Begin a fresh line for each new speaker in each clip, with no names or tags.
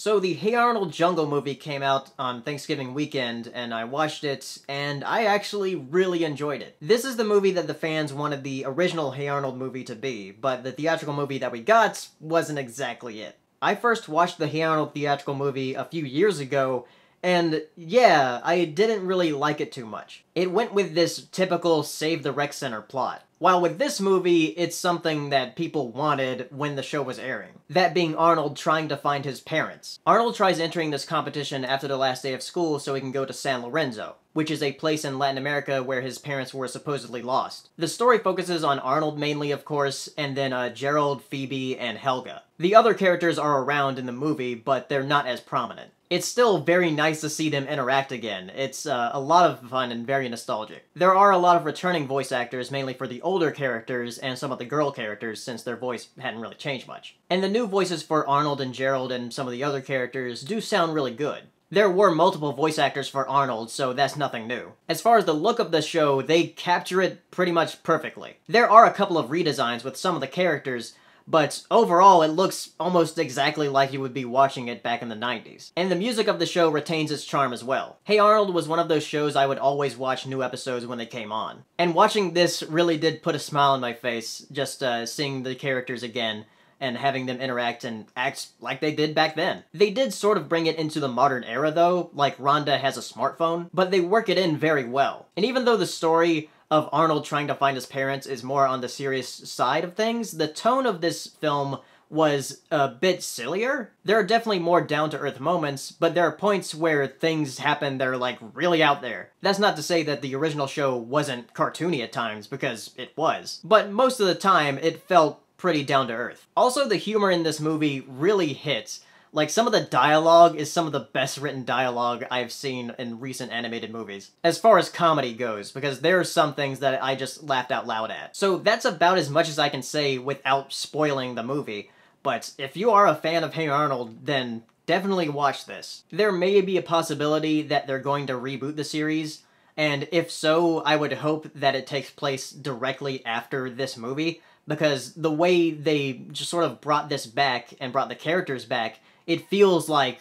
So the Hey Arnold Jungle Movie came out on Thanksgiving weekend, and I watched it, and I actually really enjoyed it. This is the movie that the fans wanted the original Hey Arnold movie to be, but the theatrical movie that we got wasn't exactly it. I first watched the Hey Arnold theatrical movie a few years ago, and yeah, I didn't really like it too much. It went with this typical Save the Rec Center plot. While with this movie, it's something that people wanted when the show was airing. That being Arnold trying to find his parents. Arnold tries entering this competition after the last day of school so he can go to San Lorenzo, which is a place in Latin America where his parents were supposedly lost. The story focuses on Arnold mainly, of course, and then Gerald, Phoebe, and Helga. The other characters are around in the movie, but they're not as prominent. It's still very nice to see them interact again. It's a lot of fun and very nostalgic. There are a lot of returning voice actors, mainly for the older characters and some of the girl characters, since their voice hadn't really changed much. And the new voices for Arnold and Gerald and some of the other characters do sound really good. There were multiple voice actors for Arnold, so that's nothing new. As far as the look of the show, they capture it pretty much perfectly. There are a couple of redesigns with some of the characters, but overall it looks almost exactly like you would be watching it back in the 90s. And the music of the show retains its charm as well. Hey Arnold was one of those shows I would always watch new episodes when they came on. And watching this really did put a smile on my face, just seeing the characters again, and having them interact and act like they did back then. They did sort of bring it into the modern era though, like Rhonda has a smartphone, but they work it in very well. And even though the story of Arnold trying to find his parents is more on the serious side of things, the tone of this film was a bit sillier. There are definitely more down-to-earth moments, but there are points where things happen that are like really out there. That's not to say that the original show wasn't cartoony at times, because it was. But most of the time, it felt pretty down-to-earth. Also, the humor in this movie really hits. Like, some of the dialogue is some of the best written dialogue I've seen in recent animated movies. As far as comedy goes, because there are some things that I just laughed out loud at. So that's about as much as I can say without spoiling the movie. But if you are a fan of Hey Arnold, then definitely watch this. There may be a possibility that they're going to reboot the series, and if so, I would hope that it takes place directly after this movie, because the way they just sort of brought this back and brought the characters back, it feels like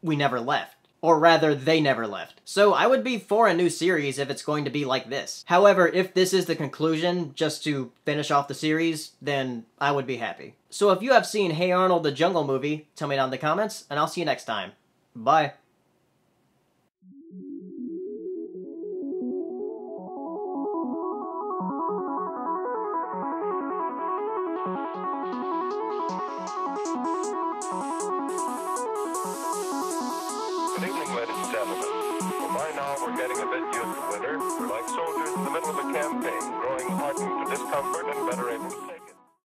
we never left. Or rather, they never left. So I would be for a new series if it's going to be like this. However, if this is the conclusion, just to finish off the series, then I would be happy. So if you have seen Hey Arnold the Jungle Movie, tell me down in the comments, and I'll see you next time. Bye.
Good evening, ladies and gentlemen. Well, by now we're getting a bit used to winter. We're like soldiers in the middle of a campaign, growing hardened to discomfort and better able to